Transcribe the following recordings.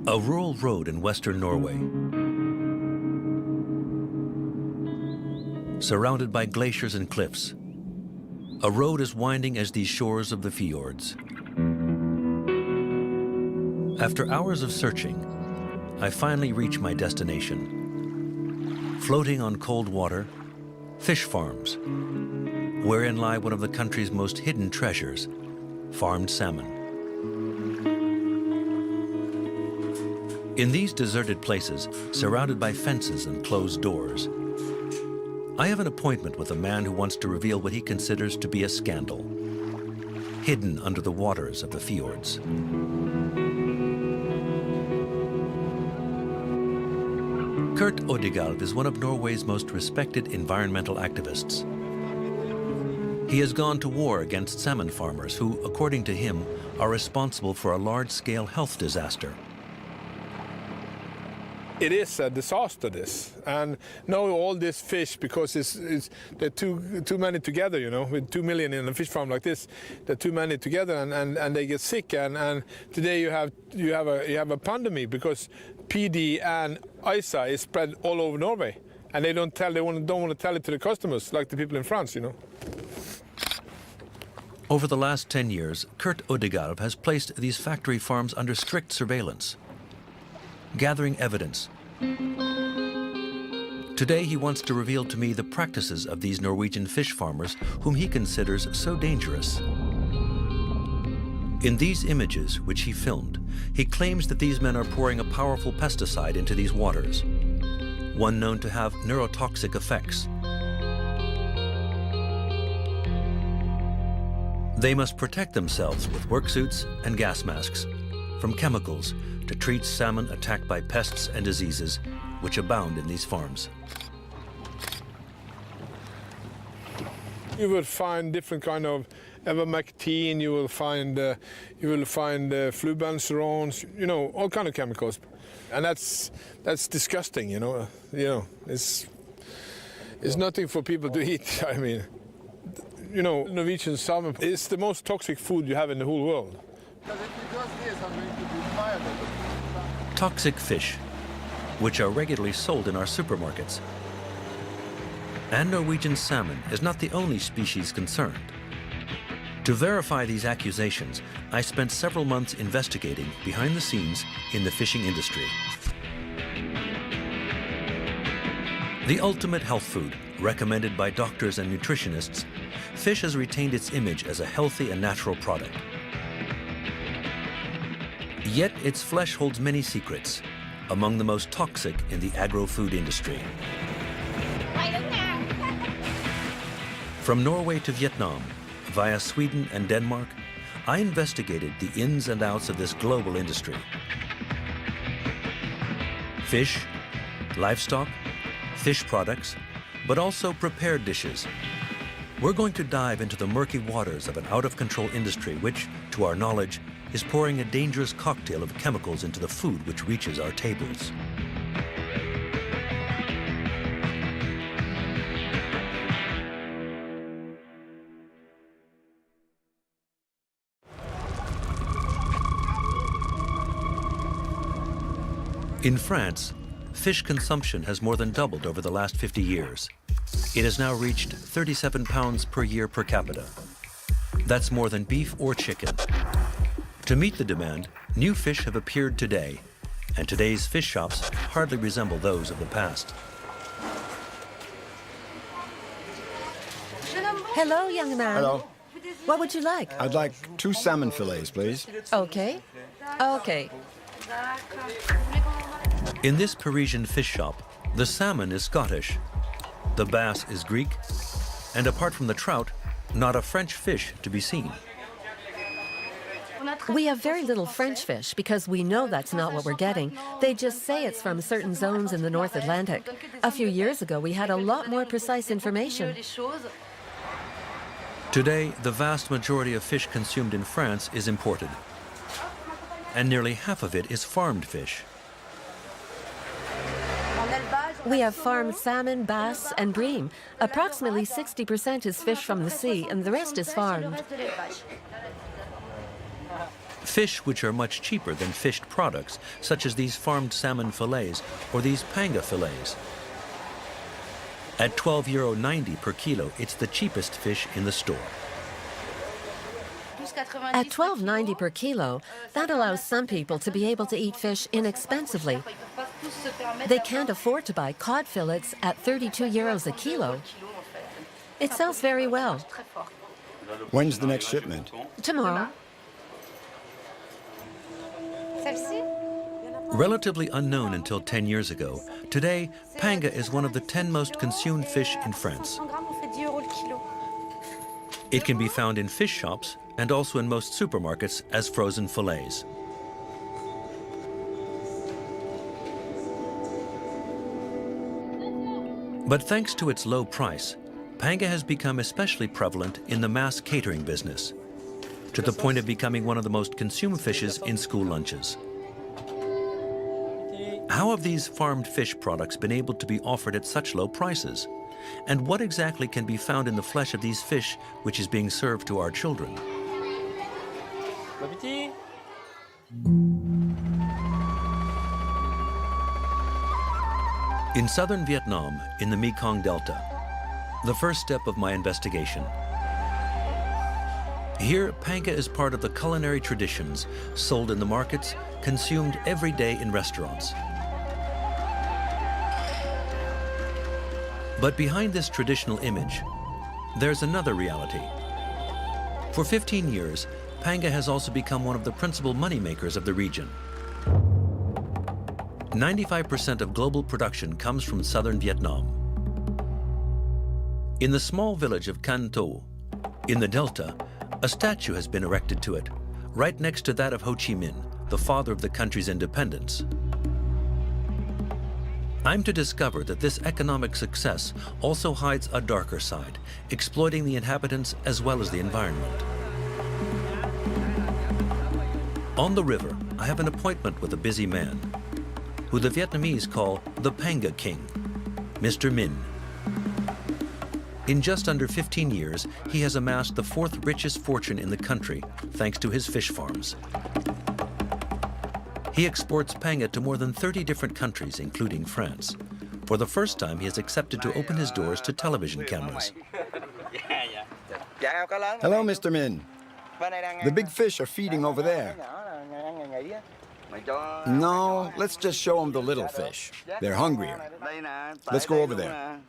A rural road in western Norway, surrounded by glaciers and cliffs. A road is winding as these shores of the fjords. After hours of searching, I finally reach my destination. Floating on cold water, fish farms, wherein lie one of the country's most hidden treasures, farmed salmon. In these deserted places, surrounded by fences and closed doors, I have an appointment with a man who wants to reveal what he considers to be a scandal, hidden under the waters of the fjords. Kurt Odegalv is one of Norway's most respected environmental activists. He has gone to war against salmon farmers who, according to him, are responsible for a large-scale health disaster. It is a disaster, this, and now all this fish, because they're too many together, you know, with 2 million in a fish farm like this, they're too many together, and they get sick, and today you have a pandemic because PD and ISA is spread all over Norway, and they don't want to tell it to the customers like the people in France, you know. Over the last 10 years, Kurt Odegalv has placed these factory farms under strict surveillance, gathering evidence. Today he wants to reveal to me the practices of these Norwegian fish farmers whom he considers so dangerous. In these images, which he filmed, he claims that these men are pouring a powerful pesticide into these waters, one known to have neurotoxic effects. They must protect themselves with work suits and gas masks from chemicals to treat salmon attacked by pests and diseases which abound in these farms. You will find different kind of ivermectin, you will find flubenzerones, you know, all kind of chemicals, and that's disgusting, you know. It's nothing for people to eat. I mean, you know, Norwegian salmon is the most toxic food you have in the whole world. Toxic fish, which are regularly sold in our supermarkets. And Norwegian salmon is not the only species concerned. To verify these accusations, I spent several months investigating behind the scenes in the fishing industry. The ultimate health food, recommended by doctors and nutritionists, fish has retained its image as a healthy and natural product. Yet its flesh holds many secrets, among the most toxic in the agro-food industry. From Norway to Vietnam, via Sweden and Denmark, I investigated the ins and outs of this global industry. Fish, livestock, fish products, but also prepared dishes. We're going to dive into the murky waters of an out-of-control industry which, to our knowledge, is pouring a dangerous cocktail of chemicals into the food which reaches our tables. In France, fish consumption has more than doubled over the last 50 years. It has now reached 37 pounds per year per capita. That's more than beef or chicken. To meet the demand, new fish have appeared today, and today's fish shops hardly resemble those of the past. Hello, young man. Hello. What would you like? I'd like 2 salmon fillets, please. Okay. Okay. In this Parisian fish shop, the salmon is Scottish, the bass is Greek, and apart from the trout, not a French fish to be seen. We have very little French fish because we know that's not what we're getting. They just say it's from certain zones in the North Atlantic. A few years ago, we had a lot more precise information. Today, the vast majority of fish consumed in France is imported, and nearly half of it is farmed fish. We have farmed salmon, bass, and bream. Approximately 60% is fish from the sea, and the rest is farmed. fish which are much cheaper than fished products, such as these farmed salmon fillets or these panga fillets. At €12.90 per kilo, it's the cheapest fish in the store. At $12.90 per kilo, that allows some people to be able to eat fish inexpensively. They can't afford to buy cod fillets at €32 a kilo. It sells very well. When's the next shipment? Tomorrow. Relatively unknown until 10 years ago, today, panga is one of the 10 most consumed fish in France. It can be found in fish shops and also in most supermarkets as frozen fillets. But thanks to its low price, panga has become especially prevalent in the mass catering business, to the point of becoming one of the most consumed fishes in school lunches. How have these farmed fish products been able to be offered at such low prices? And what exactly can be found in the flesh of these fish which is being served to our children? In southern Vietnam, in the Mekong Delta, the first step of my investigation. Here, panga is part of the culinary traditions, sold in the markets, consumed every day in restaurants. But behind this traditional image, there's another reality. For 15 years, panga has also become one of the principal moneymakers of the region. 95% of global production comes from southern Vietnam. In the small village of Can Tho, in the Delta, a statue has been erected to it, right next to that of Ho Chi Minh, the father of the country's independence. I'm to discover that this economic success also hides a darker side, exploiting the inhabitants as well as the environment. On the river, I have an appointment with a busy man, who the Vietnamese call the Panga King, Mr. Minh. In just under 15 years, he has amassed the fourth richest fortune in the country, thanks to his fish farms. He exports panga to more than 30 different countries, including France. For the first time, he has accepted to open his doors to television cameras. Hello, Mr. Minh. The big fish are feeding over there. No, let's just show them the little fish. They're hungrier. Let's go over there.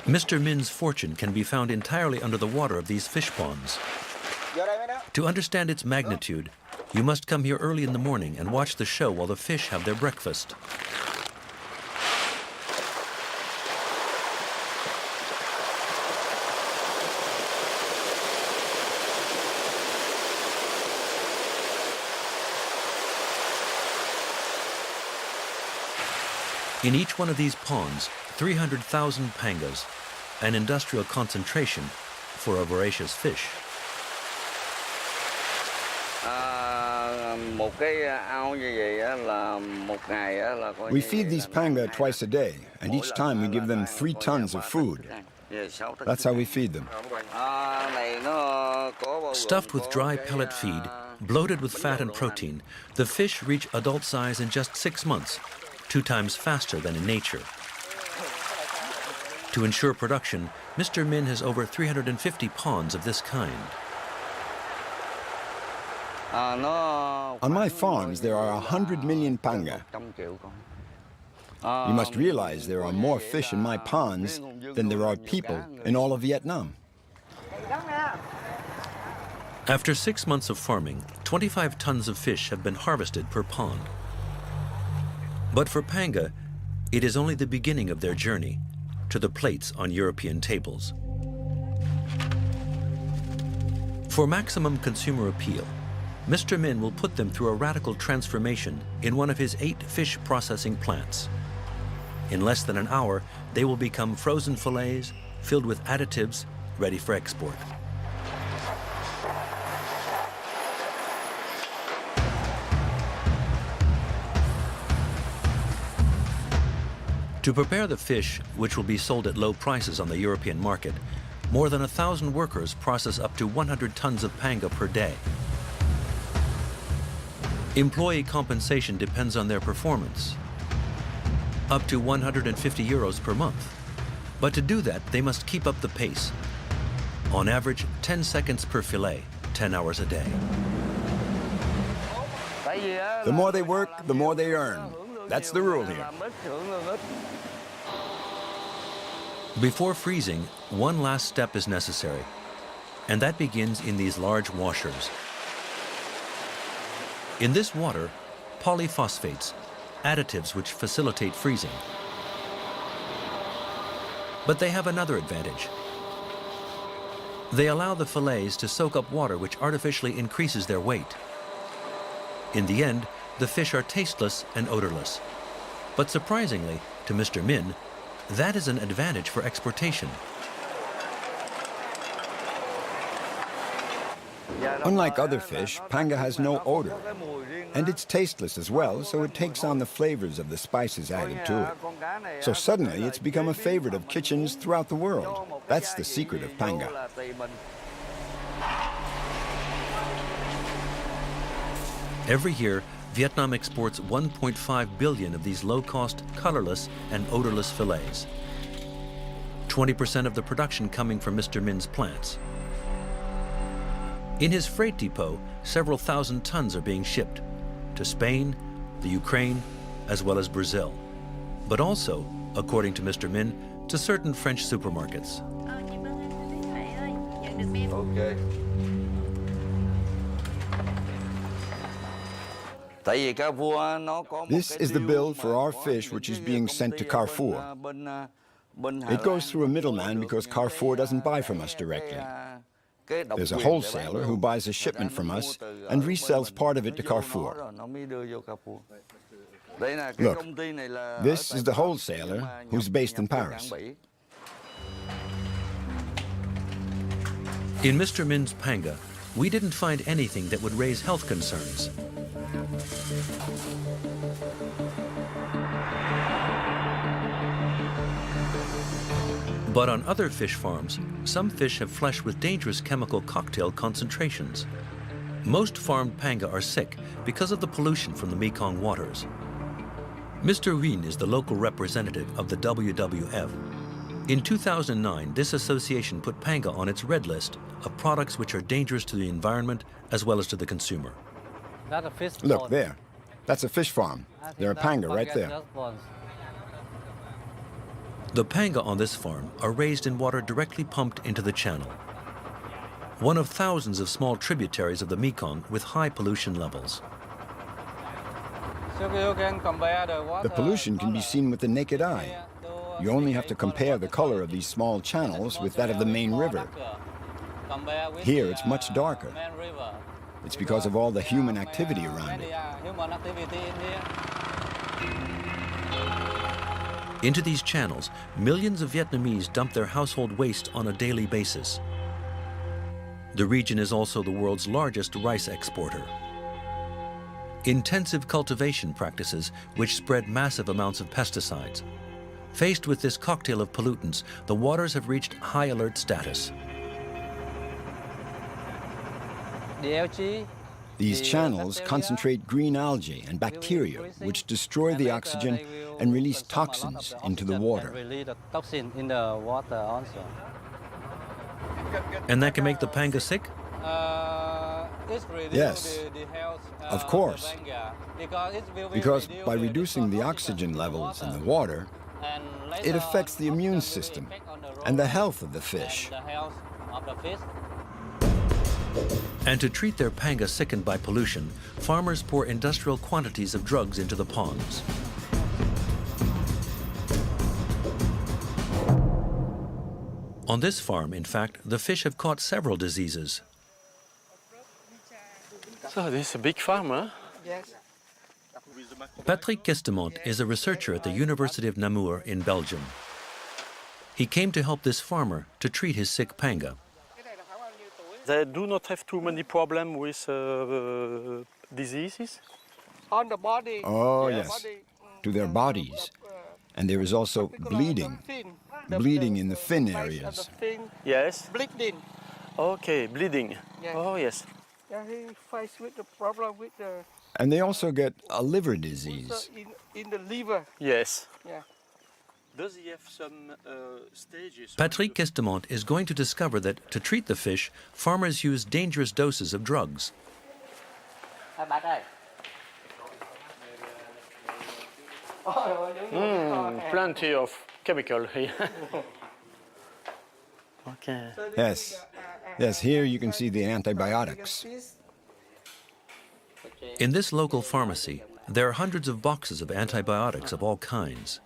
Mr. Minh's fortune can be found entirely under the water of these fish ponds. To understand its magnitude, you must come here early in the morning and watch the show while the fish have their breakfast. In each one of these ponds, 300,000 pangas, an industrial concentration for a voracious fish. We feed these panga twice a day, and each time we give them 3 tons of food. That's how we feed them. Stuffed with dry pellet feed, bloated with fat and protein, the fish reach adult size in just 6 months, 2 times faster than in nature. To ensure production, Mr. Minh has over 350 ponds of this kind. On my farms, there are 100 million panga. You must realize there are more fish in my ponds than there are people in all of Vietnam. After 6 months of farming, 25 tons of fish have been harvested per pond. But for panga, it is only the beginning of their journey to the plates on European tables. For maximum consumer appeal, Mr. Minh will put them through a radical transformation in one of his 8 fish processing plants. In less than an hour, they will become frozen fillets filled with additives ready for export. To prepare the fish, which will be sold at low prices on the European market, More than 1,000 workers process up to 100 tons of panga per day. Employee compensation depends on their performance, up to 150 euros per month. But to do that, they must keep up the pace. On average, 10 seconds per fillet, 10 hours a day. The more they work, the more they earn. That's the rule here. Before freezing, one last step is necessary, and that begins in these large washers. In this water, polyphosphates, additives which facilitate freezing. But they have another advantage. They allow the fillets to soak up water which artificially increases their weight. In the end, the fish are tasteless and odorless. But surprisingly, to Mr. Min, that is an advantage for exportation. Unlike other fish, panga has no odor. And it's tasteless as well, so it takes on the flavors of the spices added to it. So suddenly it's become a favorite of kitchens throughout the world. That's the secret of panga. Every year, Vietnam exports 1.5 billion of these low-cost, colorless, and odorless fillets. 20% of the production coming from Mr. Min's plants. In his freight depot, several thousand tons are being shipped to Spain, the Ukraine, as well as Brazil, but also, according to Mr. Min, to certain French supermarkets. Okay. This is the bill for our fish which is being sent to Carrefour. It goes through a middleman because Carrefour doesn't buy from us directly. There's a wholesaler who buys a shipment from us and resells part of it to Carrefour. Look, this is the wholesaler who's based in Paris. In Mr. Min's panga, we didn't find anything that would raise health concerns. But on other fish farms, some fish have flesh with dangerous chemical cocktail concentrations. Most farmed panga are sick because of the pollution from the Mekong waters. Mr. Huynh is the local representative of the WWF. In 2009, this association put panga on its red list of products which are dangerous to the environment as well as to the consumer. Look, there. That's a fish farm. There are panga right there. The panga on this farm are raised in water directly pumped into the channel, one of thousands of small tributaries of the Mekong with high pollution levels. The pollution can be seen with the naked eye. You only have to compare the color of these small channels with that of the main river. Here it's much darker. It's because of all the human activity around it. Into these channels, millions of Vietnamese dump their household waste on a daily basis. The region is also the world's largest rice exporter. Intensive cultivation practices, which spread massive amounts of pesticides. Faced with this cocktail of pollutants, the waters have reached high alert status. These channels concentrate green algae and bacteria, which destroy the oxygen and release toxins into the water. And that can make the panga sick? Yes, of course. Because by reducing the oxygen levels in the water, it affects the immune system and the health of the fish. And to treat their panga sickened by pollution, farmers pour industrial quantities of drugs into the ponds. On this farm, in fact, the fish have caught several diseases. So this is a big farm, huh? Yes. Patrick Kestemont is a researcher at the University of Namur in Belgium. He came to help this farmer to treat his sick panga. They do not have too many problems with diseases. On the body. Oh, yes, to their bodies. And there is also bleeding in the fin areas. Yes. Bleeding. Okay, bleeding. Yeah. Oh, yes. Yeah, he fights with the problem with the And they also get a liver disease. in the liver. Yes. Yeah. Does he have some stages? Patrick Questemont is going to discover that to treat the fish, farmers use dangerous doses of drugs. Plenty of chemical here. Okay. Yes, here you can see the antibiotics. In this local pharmacy, there are hundreds of boxes of antibiotics of all kinds.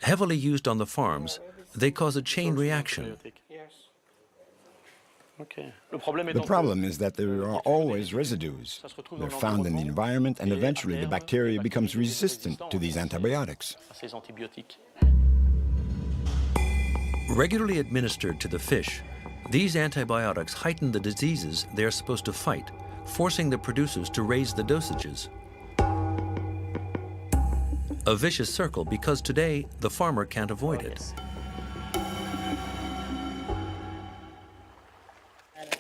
Heavily used on the farms, they cause a chain reaction. Yes. Okay. The problem is that there are always residues. They're found in the environment, and eventually the bacteria becomes resistant to these antibiotics. Ces antibiotiques. Regularly administered to the fish, these antibiotics heighten the diseases they are supposed to fight, forcing the producers to raise the dosages. A vicious circle because today the farmer can't avoid it.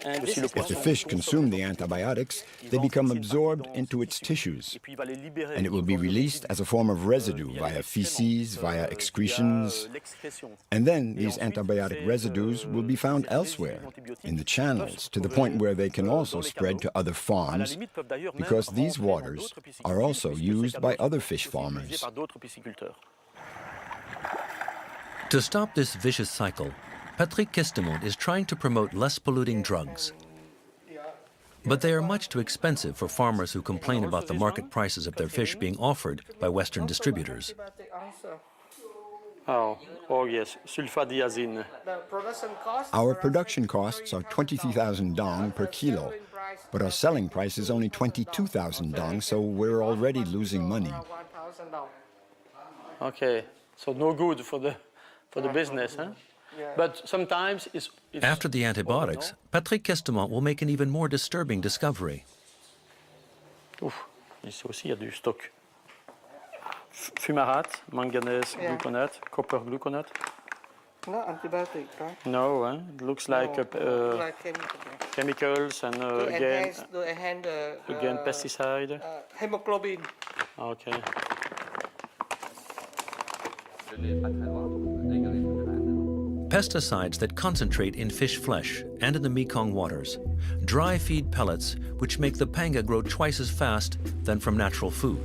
If the fish consume the antibiotics, they become absorbed into its tissues, and it will be released as a form of residue via feces, via excretions, and then these antibiotic residues will be found elsewhere, in the channels, to the point where they can also spread to other farms, because these waters are also used by other fish farmers. To stop this vicious cycle, Patrick Questemont is trying to promote less polluting drugs. But they are much too expensive for farmers who complain about the market prices of their fish being offered by Western distributors. Oh yes, sulfadiazine. Our production costs are 23,000 dong per kilo, but our selling price is only 22,000 dong, so we're already losing money. Okay, so no good for the business, huh? But sometimes it's After the antibiotics, Patrick Questemont will make an even more disturbing discovery. Ouf, ici aussi il y a du stock. Fumarate, manganese gluconate, copper gluconate. No antibiotic, right? No, it looks like Like chemicals and to again enhance pesticide. hemoglobin. Okay. Pesticides that concentrate in fish flesh and in the Mekong waters. Dry feed pellets which make the panga grow twice as fast than from natural food.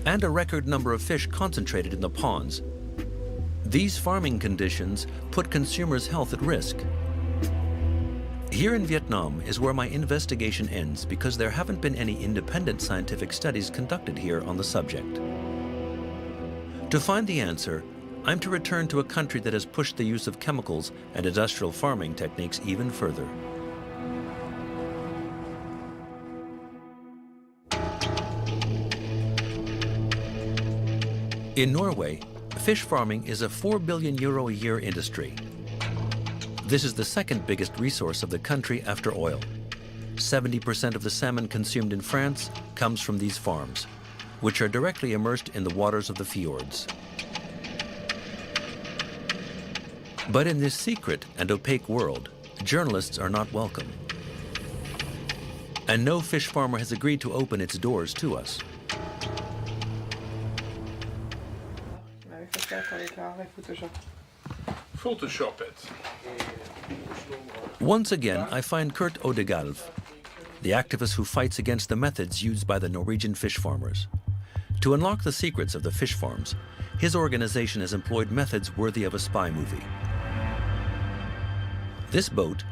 And a record number of fish concentrated in the ponds. These farming conditions put consumers' health at risk. Here in Vietnam is where my investigation ends because there haven't been any independent scientific studies conducted here on the subject. To find the answer, I'm to return to a country that has pushed the use of chemicals and industrial farming techniques even further. In Norway, fish farming is a €4 billion a year industry. This is the second biggest resource of the country after oil. 70% of the salmon consumed in France comes from these farms, which are directly immersed in the waters of the fjords. But in this secret and opaque world, journalists are not welcome. And no fish farmer has agreed to open its doors to us. Photoshop it. Once again, I find Kurt Odegalv, the activist who fights against the methods used by the Norwegian fish farmers. To unlock the secrets of the fish farms, his organization has employed methods worthy of a spy movie. This boat,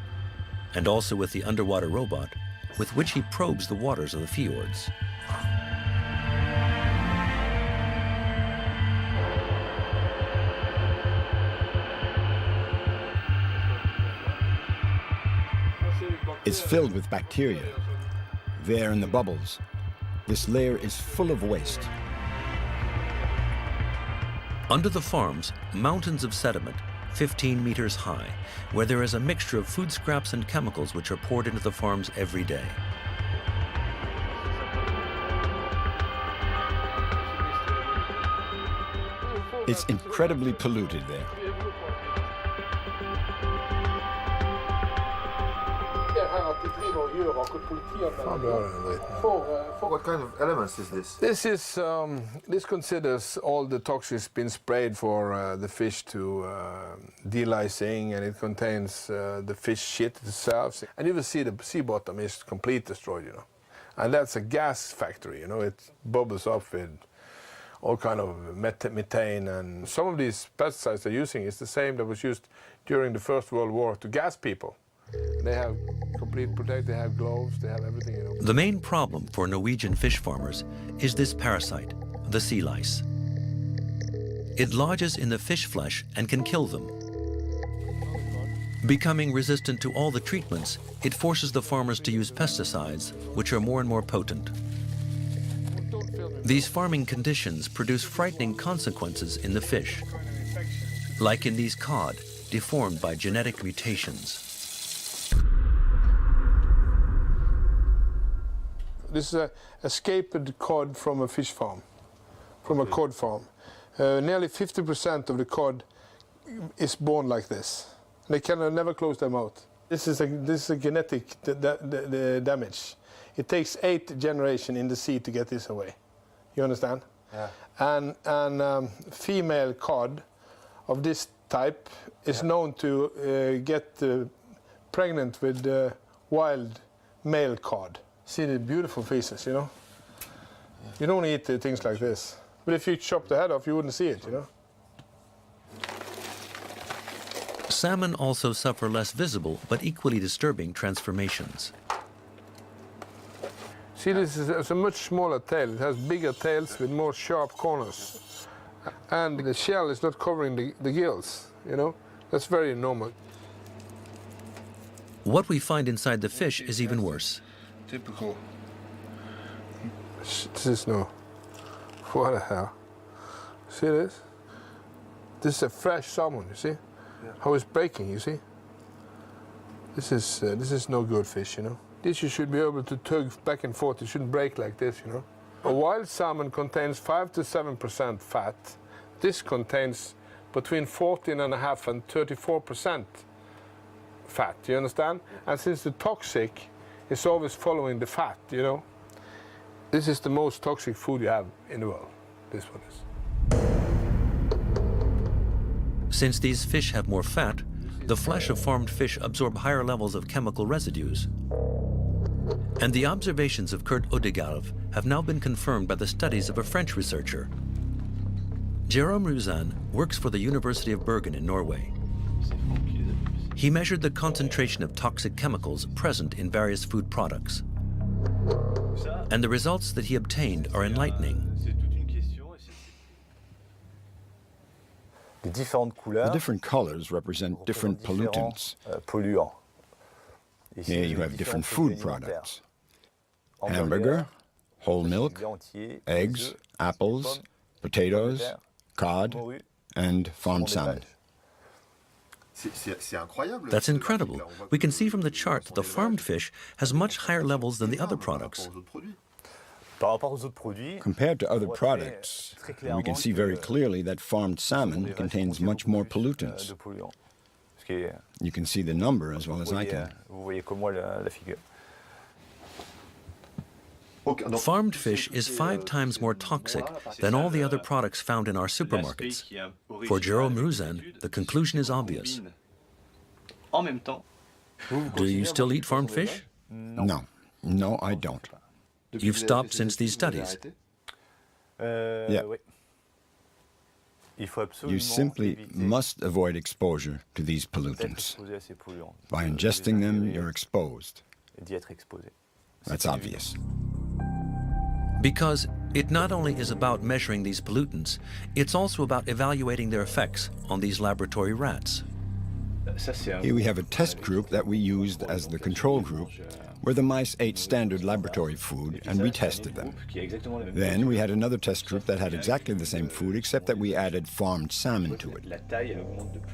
and also with the underwater robot, with which he probes the waters of the fjords. It's filled with bacteria. There in the bubbles, this layer is full of waste. Under the farms, mountains of sediment, 15 meters high, where there is a mixture of food scraps and chemicals which are poured into the farms every day. It's incredibly polluted there. What kind of elements is this? This considers all the toxins been sprayed for the fish to delysing, and it contains the fish shit itself. And you will see the sea bottom is completely destroyed, you know. And that's a gas factory, you know. It bubbles up with all kind of methane, and some of these pesticides they're using is the same that was used during the First World War to gas people. They have complete protect, they have gloves, they have everything, you know. The main problem for Norwegian fish farmers is this parasite, the sea lice. It lodges in the fish flesh and can kill them. Becoming resistant to all the treatments, it forces the farmers to use pesticides, which are more and more potent. These farming conditions produce frightening consequences in the fish, like in these cod, deformed by genetic mutations. This is a escaped cod from a fish farm, from a cod farm. Nearly 50% of the cod is born like this. They can never close their mouth. This is a genetic damage. It takes 8 generations in the sea to get this away. You understand? Yeah. And female cod of this type is known to get pregnant with wild male cod. See the beautiful faces, you know? You don't eat things like this. But if you chop the head off, you wouldn't see it, you know? Salmon also suffer less visible but equally disturbing transformations. See, this is a much smaller tail. It has bigger tails with more sharp corners. And the shell is not covering the gills, you know? That's very normal. What we find inside the fish is even worse. Typical. This is no. What the hell? See this? This is a fresh salmon, you see? Yeah. How it's breaking, you see? This is no good fish, you know? This you should be able to tug back and forth. It shouldn't break like this, you know? A wild salmon contains 5 to 7% fat. This contains between 14.5% and 34% fat, you understand? And since the toxic is always following the fat, you know? This is the most toxic food you have in the world. This one is. Since these fish have more fat, the flesh of farmed fish absorb higher levels of chemical residues. And the observations of Kurt Odegaard have now been confirmed by the studies of a French researcher. Jérôme Rouzan works for the University of Bergen in Norway. He measured the concentration of toxic chemicals present in various food products. And the results that he obtained are enlightening. The different colors represent different pollutants. Here you have different food products. Hamburger, whole milk, eggs, apples, potatoes, cod, and farmed salmon. That's incredible. We can see from the chart that the farmed fish has much higher levels than the other products. Compared to other products, we can see very clearly that farmed salmon contains much more pollutants. You can see the number as well as I can. Farmed fish is 5 times more toxic than all the other products found in our supermarkets. For Jérôme Rouzan, the conclusion is obvious. Do you still eat farmed fish? No, I don't. You've stopped since these studies. Yeah. You simply must avoid exposure to these pollutants. By ingesting them, you're exposed. That's obvious. Because it not only is about measuring these pollutants, it's also about evaluating their effects on these laboratory rats. Here we have a test group that we used as the control group, where the mice ate standard laboratory food and we tested them. Then we had another test group that had exactly the same food, except that we added farmed salmon to it.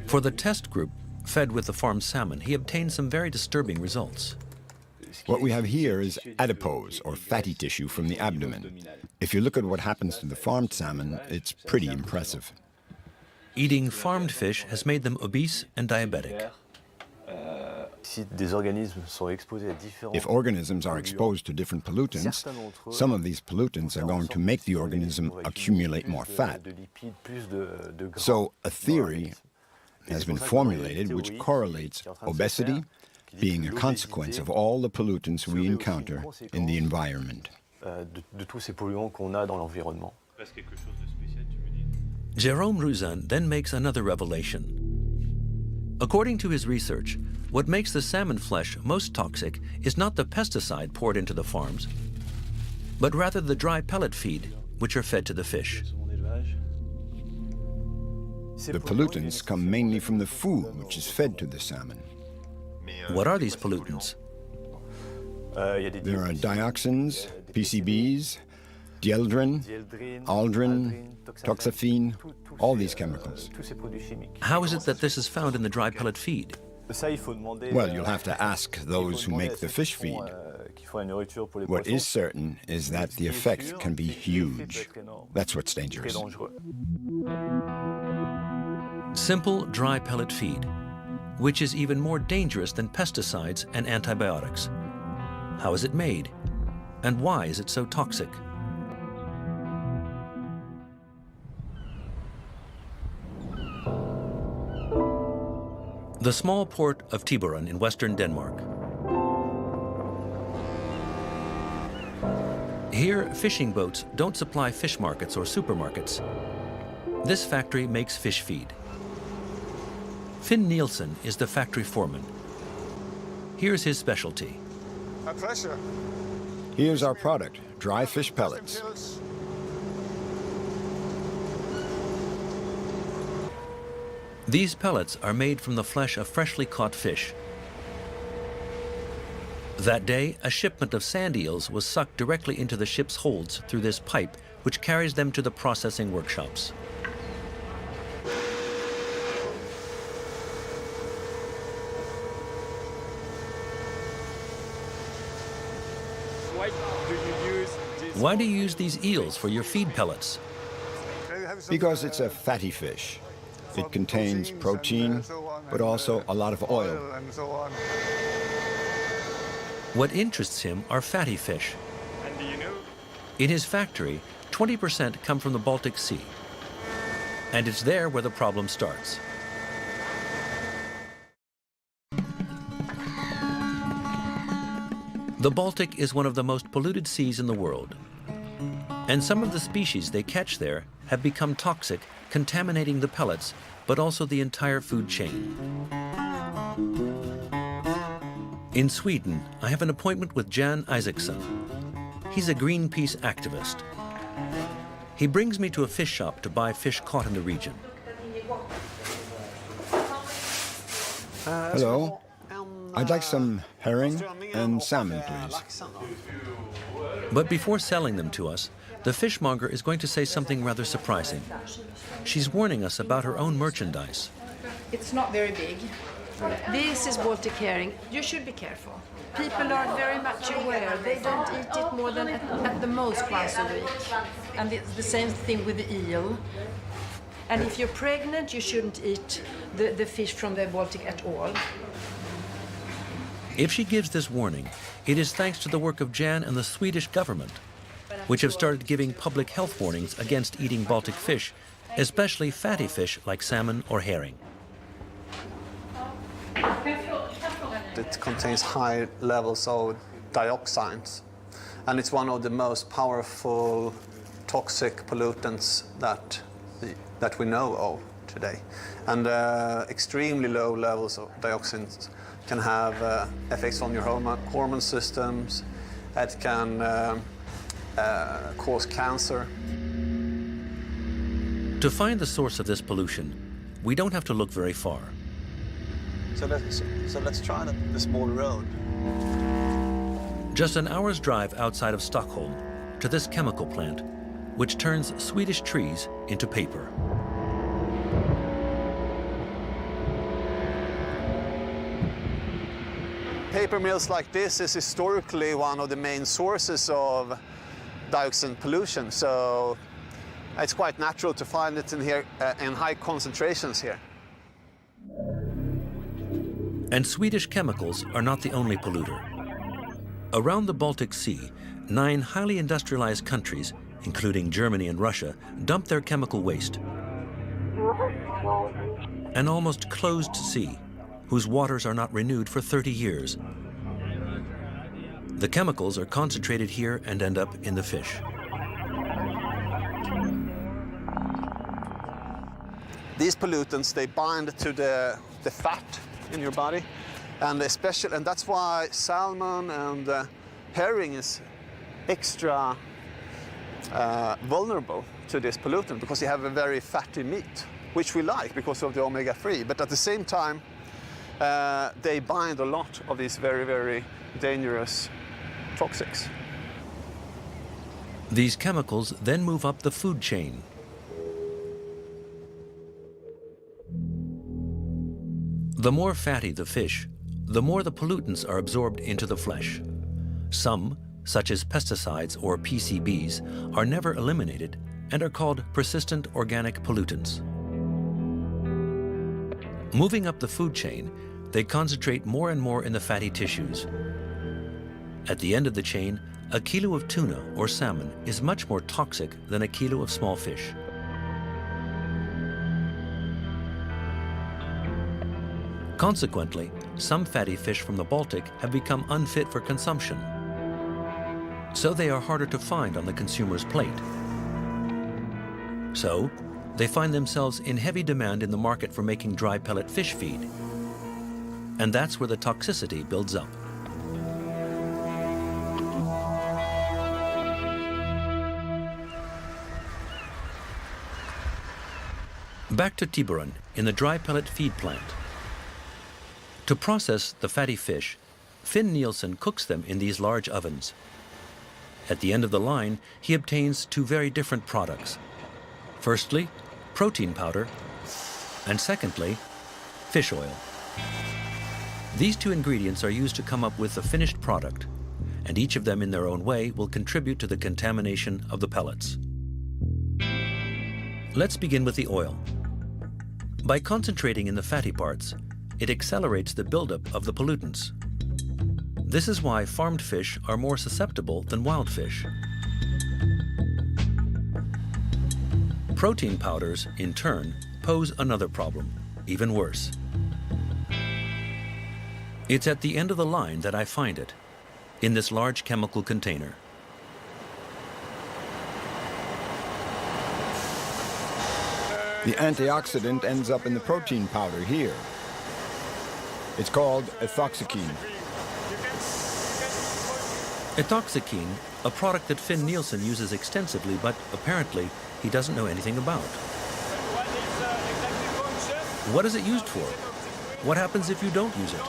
For the test group, fed with the farmed salmon, he obtained some very disturbing results. What we have here is adipose, or fatty tissue from the abdomen. If you look at what happens to the farmed salmon, it's pretty impressive. Eating farmed fish has made them obese and diabetic. If organisms are exposed to different pollutants, some of these pollutants are going to make the organism accumulate more fat. So a theory has been formulated which correlates obesity being a consequence of all the pollutants we encounter in the environment. Jérôme Rouzan then makes another revelation. According to his research, what makes the salmon flesh most toxic is not the pesticide poured into the farms, but rather the dry pellet feed which are fed to the fish. The pollutants come mainly from the food which is fed to the salmon. What are these pollutants? There are dioxins, PCBs, dieldrin, aldrin, toxaphene, all these chemicals. How is it that this is found in the dry pellet feed? Well, you'll have to ask those who make the fish feed. What is certain is that the effects can be huge. That's what's dangerous. Simple dry pellet feed, which is even more dangerous than pesticides and antibiotics. How is it made? And why is it so toxic? The small port of Tiburon in western Denmark. Here, fishing boats don't supply fish markets or supermarkets. This factory makes fish feed. Finn Nielsen is the factory foreman. Here's his specialty. A pleasure. Here's our product, dry fish pellets. These pellets are made from the flesh of freshly caught fish. That day, a shipment of sand eels was sucked directly into the ship's holds through this pipe, which carries them to the processing workshops. Why do you use these eels for your feed pellets? Because it's a fatty fish. It contains protein, but also a lot of oil. What interests him are fatty fish. In his factory, 20% come from the Baltic Sea. And it's there where the problem starts. The Baltic is one of the most polluted seas in the world. And some of the species they catch there have become toxic, contaminating the pellets, but also the entire food chain. In Sweden, I have an appointment with Jan Isaacson. He's a Greenpeace activist. He brings me to a fish shop to buy fish caught in the region. Hello. I'd like some herring and salmon, please. But before selling them to us, the fishmonger is going to say something rather surprising. She's warning us about her own merchandise. It's not very big. This is Baltic herring. You should be careful. People are very much aware. They don't eat it more than at the most once a week. And it's the same thing with the eel. And if you're pregnant, you shouldn't eat the fish from the Baltic at all. If she gives this warning, it is thanks to the work of Jan and the Swedish government, which have started giving public health warnings against eating Baltic fish, especially fatty fish like salmon or herring. It contains high levels of dioxins, and it's one of the most powerful toxic pollutants that we know of today. And extremely low levels of dioxins can have effects on your hormone systems. It can cause cancer. To find the source of this pollution, we don't have to look very far. So let's try the small road. Just an hour's drive outside of Stockholm to this chemical plant, which turns Swedish trees into paper. Paper mills like this is historically one of the main sources of dioxin pollution. So it's quite natural to find it in here in high concentrations here. And Swedish chemicals are not the only polluter. Around the Baltic Sea, 9 highly industrialized countries, including Germany and Russia, dump their chemical waste. An almost closed sea, whose waters are not renewed for 30 years. The chemicals are concentrated here and end up in the fish. These pollutants, they bind to the fat in your body, and that's why salmon and herring is extra vulnerable to this pollutant, because they have a very fatty meat, which we like because of the omega-3. But at the same time, they bind a lot of these very, very dangerous toxics. These chemicals then move up the food chain. The more fatty the fish, the more the pollutants are absorbed into the flesh. Some, such as pesticides or PCBs, are never eliminated and are called persistent organic pollutants. Moving up the food chain, they concentrate more and more in the fatty tissues. At the end of the chain, a kilo of tuna or salmon is much more toxic than a kilo of small fish. Consequently, some fatty fish from the Baltic have become unfit for consumption. So they are harder to find on the consumer's plate. So, they find themselves in heavy demand in the market for making dry pellet fish feed. And that's where the toxicity builds up. Back to Tiburon, in the dry pellet feed plant. To process the fatty fish, Finn Nielsen cooks them in these large ovens. At the end of the line, he obtains 2 very different products. Firstly, protein powder, and secondly, fish oil. These 2 ingredients are used to come up with the finished product, and each of them in their own way will contribute to the contamination of the pellets. Let's begin with the oil. By concentrating in the fatty parts, it accelerates the buildup of the pollutants. This is why farmed fish are more susceptible than wild fish. Protein powders, in turn, pose another problem, even worse. It's at the end of the line that I find it, in this large chemical container. The antioxidant ends up in the protein powder here. It's called ethoxyquine. Ethoxyquine, a product that Finn Nielsen uses extensively, but apparently he doesn't know anything about. What is it used for? What happens if you don't use it?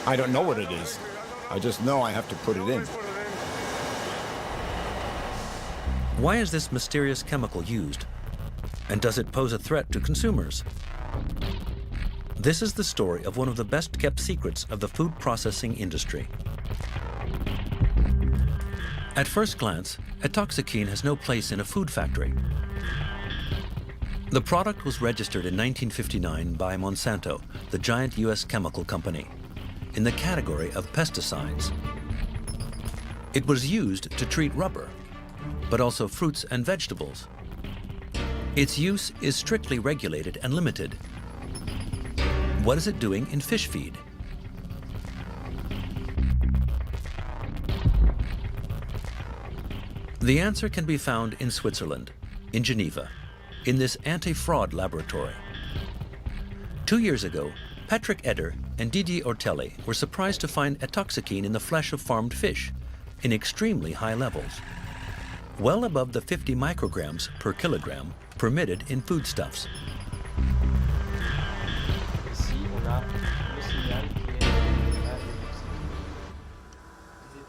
I don't know what it is. I just know I have to put it in. Why is this mysterious chemical used? And does it pose a threat to consumers? This is the story of one of the best-kept secrets of the food processing industry. At first glance, ethoxyquine has no place in a food factory. The product was registered in 1959 by Monsanto, the giant US chemical company, in the category of pesticides. It was used to treat rubber, but also fruits and vegetables. Its use is strictly regulated and limited. What is it doing in fish feed? The answer can be found in Switzerland, in Geneva, in this anti-fraud laboratory. 2 years ago, Patrick Eder and Didier Ortelli were surprised to find ethoxyquine in the flesh of farmed fish in extremely high levels, well above the 50 micrograms per kilogram permitted in foodstuffs.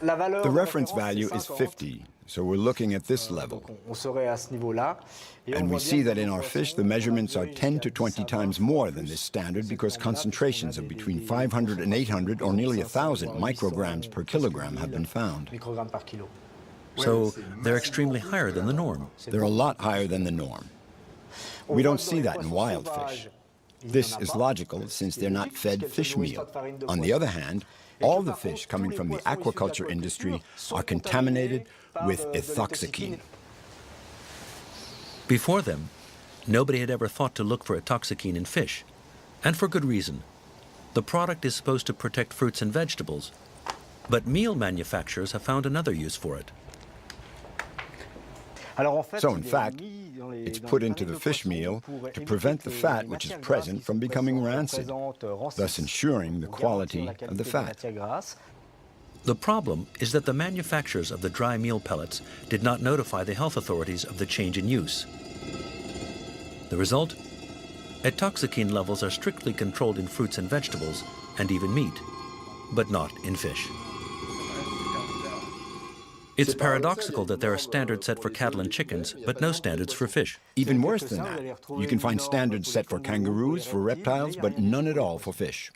The reference value is 50, so we're looking at this level. And we see that in our fish, the measurements are 10 to 20 times more than this standard because concentrations of between 500 and 800 or nearly 1,000 micrograms per kilogram have been found. so they're extremely higher than the norm. They're a lot higher than the norm. We don't see that in wild fish. This is logical since they're not fed fish meal. On the other hand, all the fish coming from the aquaculture industry are contaminated with ethoxyquine. Before them, nobody had ever thought to look for ethoxyquine in fish, and for good reason. The product is supposed to protect fruits and vegetables, but meal manufacturers have found another use for it. So in fact, it's put into the fish meal to prevent the fat which is present from becoming rancid, thus ensuring the quality of the fat. The problem is that the manufacturers of the dry meal pellets did not notify the health authorities of the change in use. The result? Ethoxyquine levels are strictly controlled in fruits and vegetables, and even meat, but not in fish. It's paradoxical that there are standards set for cattle and chickens, but no standards for fish. Even worse than that, you can find standards set for kangaroos, for reptiles, but none at all for fish.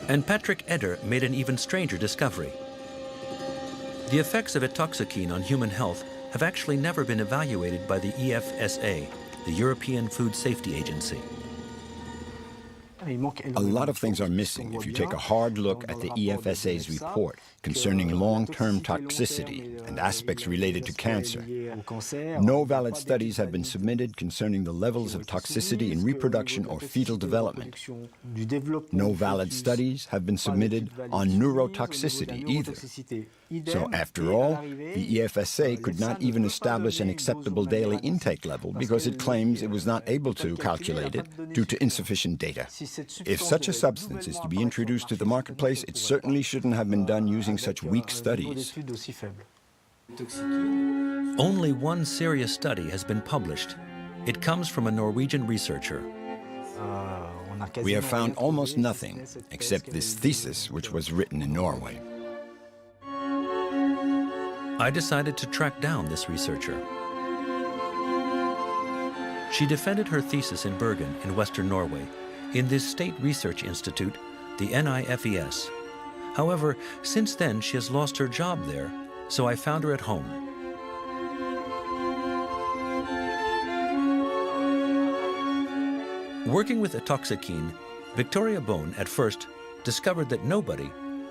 And Patrick Eder made an even stranger discovery. The effects of ethoxyquine on human health have actually never been evaluated by the EFSA, the European Food Safety Agency. A lot of things are missing if you take a hard look at the EFSA's report concerning long-term toxicity and aspects related to cancer. No valid studies have been submitted concerning the levels of toxicity in reproduction or fetal development. No valid studies have been submitted on neurotoxicity either. So after all, the EFSA could not even establish an acceptable daily intake level because it claims it was not able to calculate it due to insufficient data. If such a substance is to be introduced to the marketplace, it certainly shouldn't have been done using such weak studies. Only one serious study has been published. It comes from a Norwegian researcher. We have found almost nothing except this thesis which was written in Norway. I decided to track down this researcher. She defended her thesis in Bergen in western Norway in this state research institute, the NIFES. However, since then she has lost her job there, so I found her at home. Working with ethoxyquine, Victoria Bone at first discovered that nobody,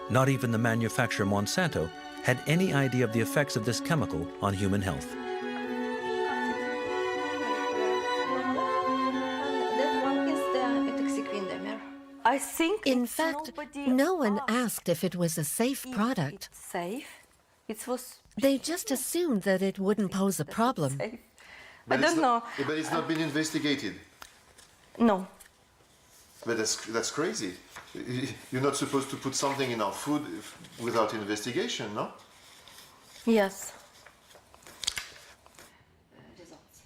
not even the manufacturer Monsanto, had any idea of the effects of this chemical on human health. I think In fact, no one asked if it was a safe product. Safe. It was. They just assumed that it wouldn't pose a problem. Safe. I don't know. But it's not been investigated. No. But that's crazy. You're not supposed to put something in our food without investigation, no? Yes.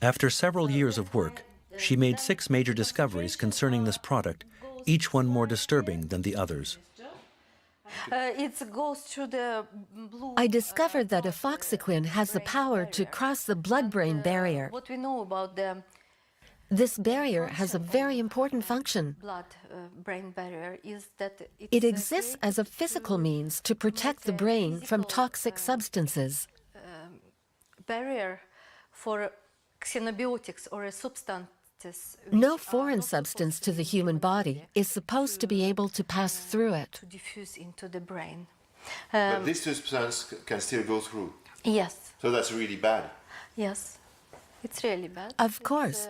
After several years of work, she made 6 major discoveries concerning this product, each one more disturbing than the others. It goes through the blue. I discovered that ethoxyquine has the power to cross the blood-brain barrier. What we know about the This barrier has a very important function. blood-brain barrier is that It exists as a physical means to protect the brain from toxic substances. barrier for xenobiotics or substances. No foreign substance to the human body is supposed to be able to pass through it. To diffuse into the brain. But this substance can still go through. Yes. So that's really bad. Yes. It's really bad. Of course.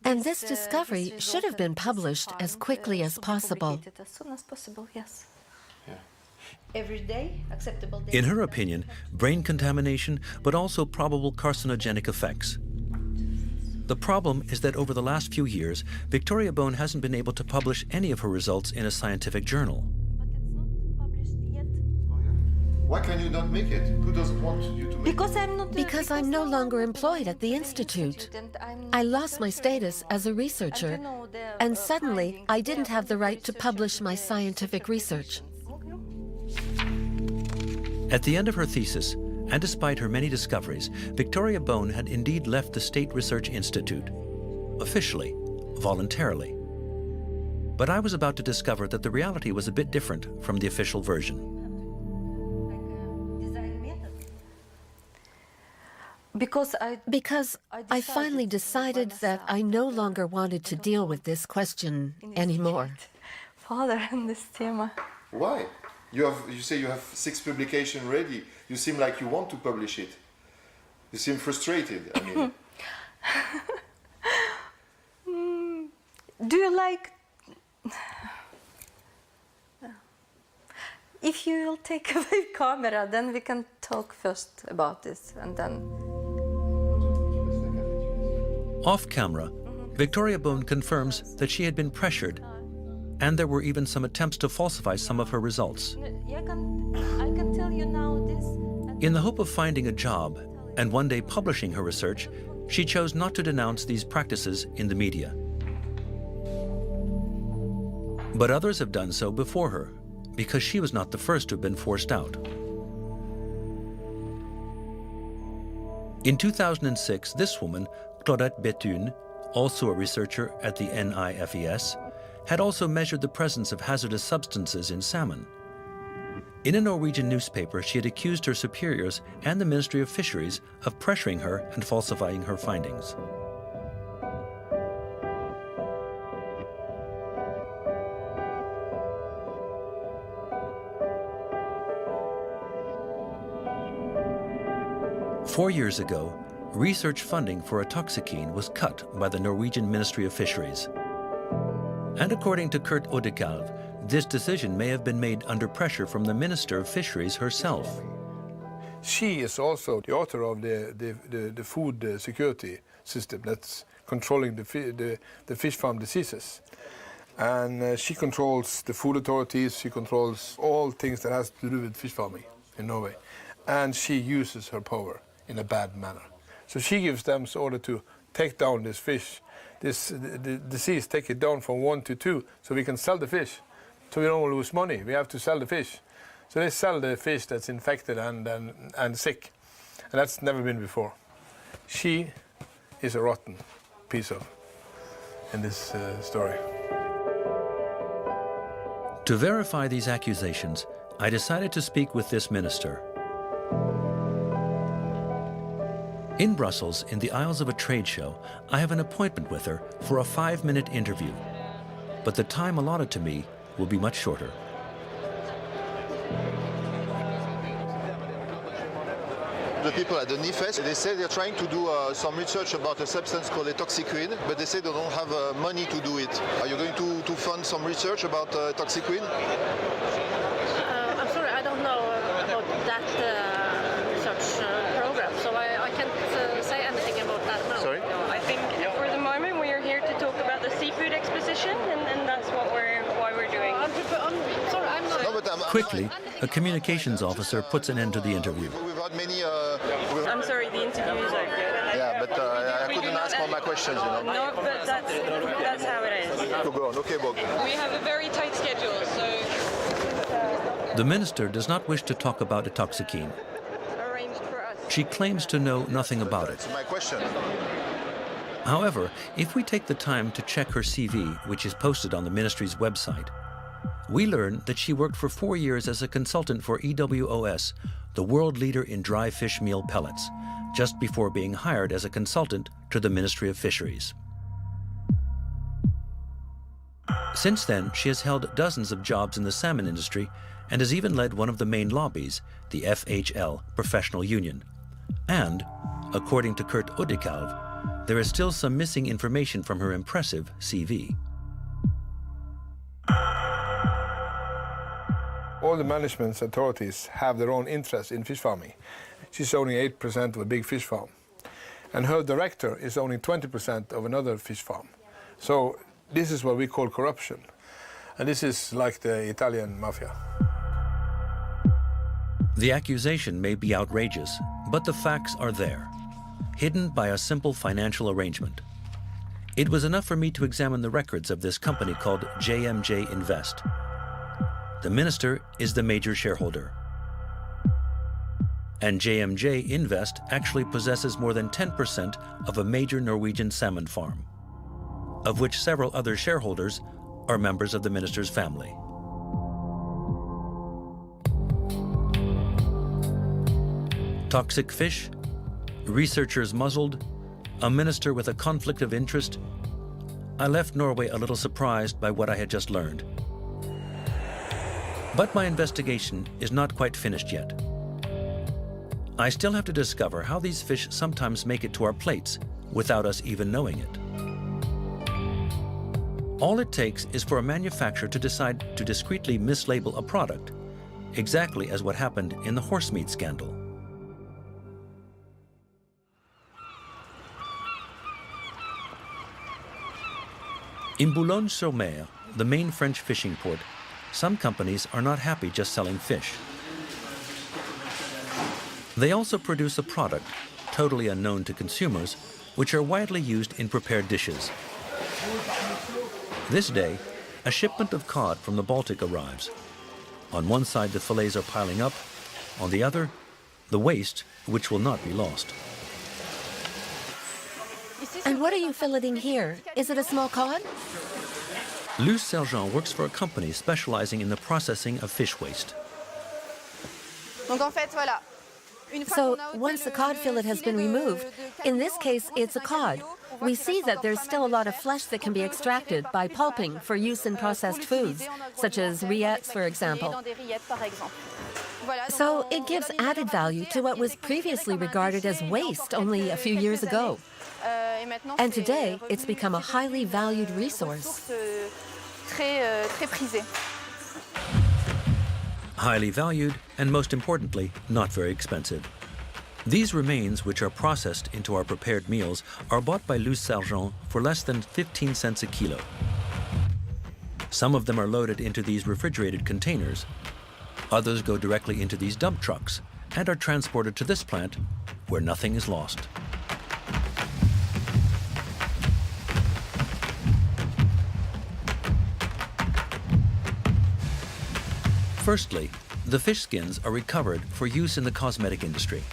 And this discovery should have been published as quickly as possible. As soon as possible, yes. Yeah. Every day, acceptable day. In her opinion, brain contamination, but also probable carcinogenic effects. The problem is that over the last few years, Victoria Bone hasn't been able to publish any of her results in a scientific journal. But it's not published yet. Oh, yeah. Why can you not make it? Who doesn't want you to make Because I'm not. Because I'm no longer employed at the institute. I lost my status as a researcher, and suddenly I didn't have the right to publish my scientific research. At the end of her thesis, and despite her many discoveries, Victoria Bone had indeed left the State Research Institute, officially, voluntarily. But I was about to discover that the reality was a bit different from the official version. Because I finally decided that I no longer wanted to deal with this question anymore. Father in this tema. Why? You say you have 6 publications ready. You seem like you want to publish it. You seem frustrated. I mean. Do you like... If you will take away camera, then we can talk first about this, and then... Off camera, Victoria Boone confirms that she had been pressured, and there were even some attempts to falsify some of her results. I can tell you now this. In the hope of finding a job and one day publishing her research, she chose not to denounce these practices in the media. But others have done so before her, because she was not the first to have been forced out. In 2006, this woman, Claudette Bethune, also a researcher at the NIFES, had also measured the presence of hazardous substances in salmon. In a Norwegian newspaper, she had accused her superiors and the Ministry of Fisheries of pressuring her and falsifying her findings. Four years ago, research funding for atoxikine was cut by the Norwegian Ministry of Fisheries. And according to Kurt Odekalv, this decision may have been made under pressure from the Minister of Fisheries herself. She is also the author of the food security system that's controlling the fish farm diseases. And she controls the food authorities, she controls all things that has to do with fish farming in Norway. And she uses her power in a bad manner. So she gives them order to take down this fish, the disease, take it down from 1 to 2, so we can sell the fish. So we don't lose money, we have to sell the fish. So they sell the fish that's infected and sick. And that's never been before. She is a rotten piece of in this story. To verify these accusations, I decided to speak with this minister. In Brussels, in the aisles of a trade show, I have an appointment with her for a 5-minute interview. But the time allotted to me will be much shorter. The people at the NIFES, they say they're trying to do some research about a substance called atoxikine, but they say they don't have money to do it. Are you going to fund some research about atoxikine? I'm sorry, I don't know about that research program, so I can't say anything about that now. Sorry? I think for the moment we are here to talk about the seafood exposition, and that's why we're doing. I'm sorry, I'm not. No, but Quickly, a communications officer puts an end to the interview. We've had many. I'm sorry, the interview is over. Yeah, but I couldn't ask all my questions, you know. No, but that's how it is. Go on, okay, Bob. We have a very tight schedule, so The minister does not wish to talk about atoxikine. arranged for us. She claims to know nothing about it. That's my question. However, if we take the time to check her CV, which is posted on the ministry's website, we learn that she worked for 4 years as a consultant for EWOS, the world leader in dry fish meal pellets, just before being hired as a consultant to the Ministry of Fisheries. Since then, she has held dozens of jobs in the salmon industry and has even led one of the main lobbies, the FHL Professional Union. And, according to Kurt Odekalv, there is still some missing information from her impressive CV. All the management authorities have their own interest in fish farming. She's owning 8% of a big fish farm. And her director is owning 20% of another fish farm. So this is what we call corruption. And this is like the Italian mafia. The accusation may be outrageous, but the facts are there, hidden by a simple financial arrangement. It was enough for me to examine the records of this company called JMJ Invest. The minister is the major shareholder. And JMJ Invest actually possesses more than 10% of a major Norwegian salmon farm, of which several other shareholders are members of the minister's family. Toxic fish, Researchers muzzled, a minister with a conflict of interest. I left Norway a little surprised by what I had just learned. But my investigation is not quite finished yet. I still have to discover how these fish sometimes make it to our plates without us even knowing it. All it takes is for a manufacturer to decide to discreetly mislabel a product, exactly as what happened in the horse meat scandal. In Boulogne-sur-Mer, the main French fishing port, some companies are not happy just selling fish. They also produce a product, totally unknown to consumers, which are widely used in prepared dishes. This day, a shipment of cod from the Baltic arrives. On one side, the fillets are piling up. On the other, the waste, which will not be lost. And what are you filleting here? Is it a small cod? Luce Sergent works for a company specializing in the processing of fish waste. So once the cod fillet has been removed, in this case it's a cod, we see that there's still a lot of flesh that can be extracted by pulping for use in processed foods, such as rillettes, for example. So it gives added value to what was previously regarded as waste only a few years ago. And today, it's become a highly valued resource. Highly valued, and most importantly, not very expensive. These remains, which are processed into our prepared meals, are bought by Luce Sergent for less than 15 cents a kilo. Some of them are loaded into these refrigerated containers. Others go directly into these dump trucks and are transported to this plant, where nothing is lost. Firstly, the fish skins are recovered for use in the cosmetic industry.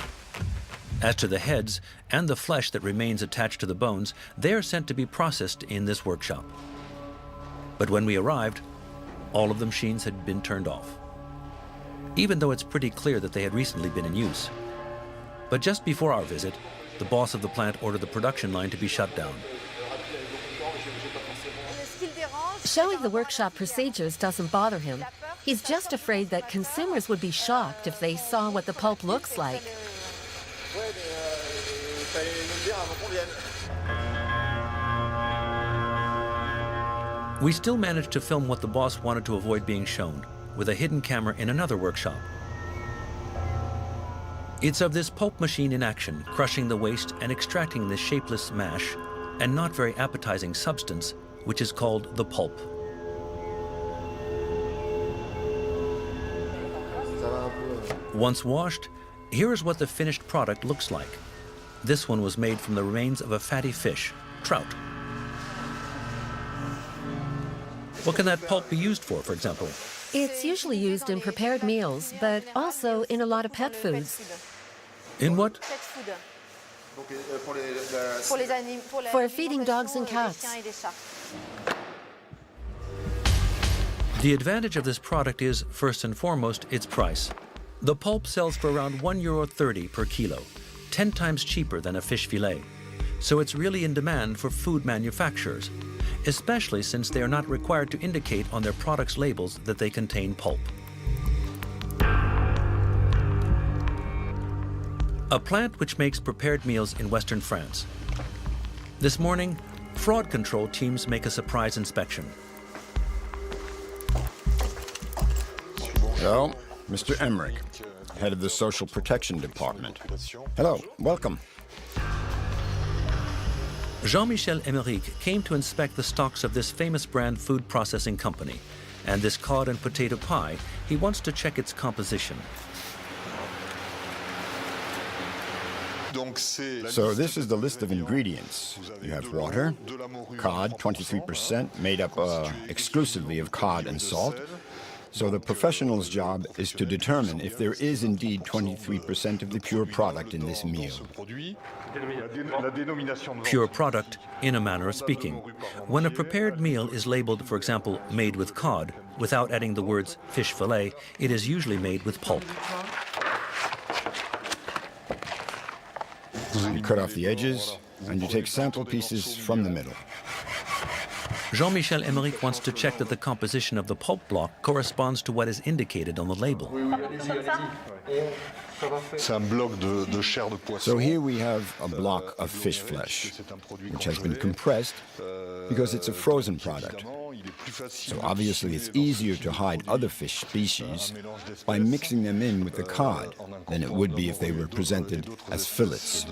As to the heads and the flesh that remains attached to the bones, they are sent to be processed in this workshop. But when we arrived, all of the machines had been turned off, even though it's pretty clear that they had recently been in use. But just before our visit, the boss of the plant ordered the production line to be shut down. Showing the workshop procedures doesn't bother him. He's just afraid that consumers would be shocked if they saw what the pulp looks like. We still managed to film what the boss wanted to avoid being shown, with a hidden camera in another workshop. It's of this pulp machine in action, crushing the waste and extracting this shapeless mash and not very appetizing substance, which is called the pulp. Once washed, here is what the finished product looks like. This one was made from the remains of a fatty fish, trout. What can that pulp be used for example? It's usually used in prepared meals, but also in a lot of pet foods. In what? For feeding dogs and cats. The advantage of this product is, first and foremost, its price. The pulp sells for around €1.30 per kilo, 10 times cheaper than a fish fillet. So it's really in demand for food manufacturers, especially since they are not required to indicate on their products' labels that they contain pulp. A plant which makes prepared meals in Western France. This morning, fraud control teams make a surprise inspection. So, Mr. Emmerich, head of the Social Protection Department. Hello, welcome. Jean-Michel Emmerich came to inspect the stocks of this famous brand food processing company, and this cod and potato pie, he wants to check its composition. So this is the list of ingredients. You have water, cod, 23%, made up exclusively of cod and salt. So the professional's job is to determine if there is indeed 23% of the pure product in this meal. Pure product, in a manner of speaking. When a prepared meal is labeled, for example, made with cod, without adding the words fish fillet, it is usually made with pulp. You cut off the edges, and you take sample pieces from the middle. Jean-Michel Emerick wants to check that the composition of the pulp block corresponds to what is indicated on the label. So here we have a block of fish flesh, which has been compressed because it's a frozen product. So obviously it's easier to hide other fish species by mixing them in with the cod than it would be if they were presented as fillets.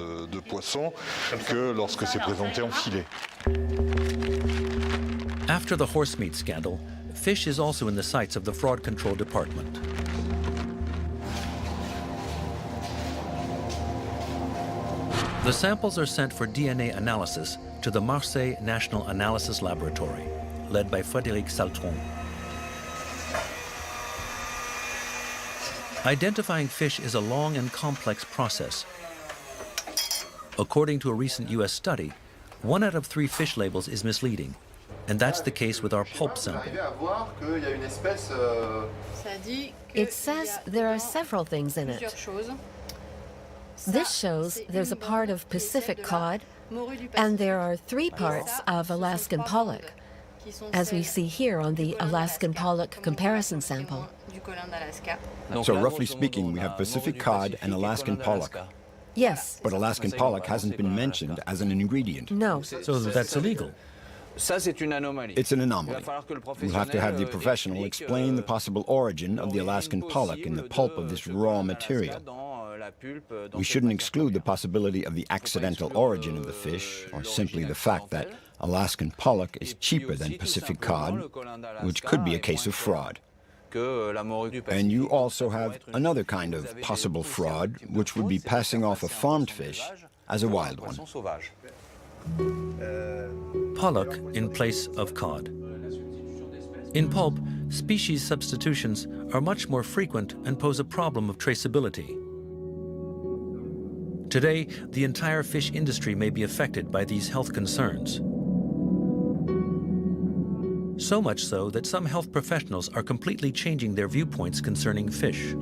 After the horse meat scandal, fish is also in the sights of the fraud control department. The samples are sent for DNA analysis to the Marseille National Analysis Laboratory, led by Frédéric Saltron. Identifying fish is a long and complex process. According to a recent US study, 1 out of 3 fish labels is misleading, and that's the case with our pulp sample. It says there are several things in it. This shows there's a part of Pacific cod, and there are 3 parts of Alaskan pollock, as we see here on the Alaskan pollock comparison sample. So roughly speaking, we have Pacific cod and Alaskan pollock. Yes. But Alaskan pollock hasn't been mentioned as an ingredient. No. So that's illegal. It's an anomaly. We'll have to have the professional explain the possible origin of the Alaskan pollock in the pulp of this raw material. We shouldn't exclude the possibility of the accidental origin of the fish, or simply the fact that Alaskan pollock is cheaper than Pacific cod, which could be a case of fraud. And you also have another kind of possible fraud, which would be passing off a farmed fish as a wild one. Pollock in place of cod. In pulp, species substitutions are much more frequent and pose a problem of traceability. Today, the entire fish industry may be affected by these health concerns. So much so that some health professionals are completely changing their viewpoints concerning fish.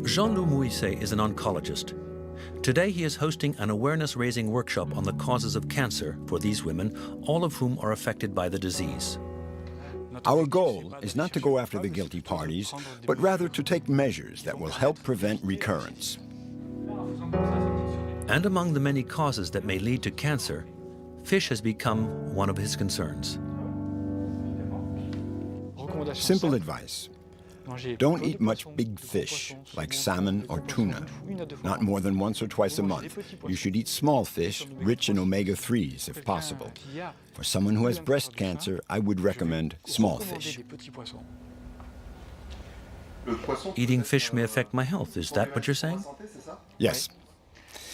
Jean-Loup Mouisset is an oncologist. Today he is hosting an awareness-raising workshop on the causes of cancer for these women, all of whom are affected by the disease. Our goal is not to go after the guilty parties, but rather to take measures that will help prevent recurrence. And among the many causes that may lead to cancer, fish has become one of his concerns. Simple advice. Don't eat much big fish, like salmon or tuna, not more than once or twice a month. You should eat small fish, rich in omega-3s if possible. For someone who has breast cancer, I would recommend small fish. Eating fish may affect my health, is that what you're saying? Yes.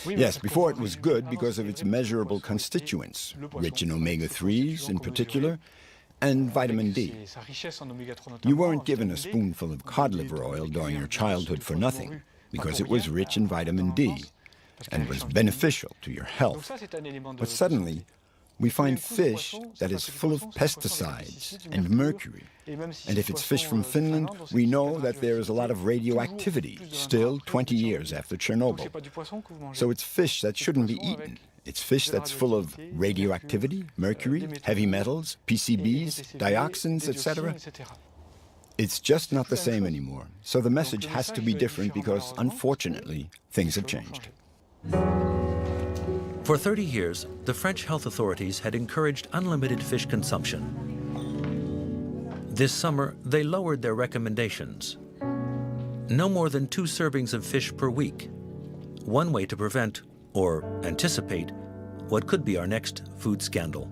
Yes, before it was good because of its measurable constituents, rich in omega-3s in particular, and vitamin D. You weren't given a spoonful of cod liver oil during your childhood for nothing, because it was rich in vitamin D and was beneficial to your health. But suddenly, we find fish that is full of pesticides and mercury. And if it's fish from Finland, we know that there is a lot of radioactivity, still 20 years after Chernobyl. So it's fish that shouldn't be eaten. It's fish that's full of radioactivity, mercury, heavy metals, PCBs, dioxins, etc. It's just not the same anymore. So the message has to be different because, unfortunately, things have changed. For 30 years, the French health authorities had encouraged unlimited fish consumption. This summer, they lowered their recommendations. No more than 2 servings of fish per week. One way to prevent or anticipate what could be our next food scandal.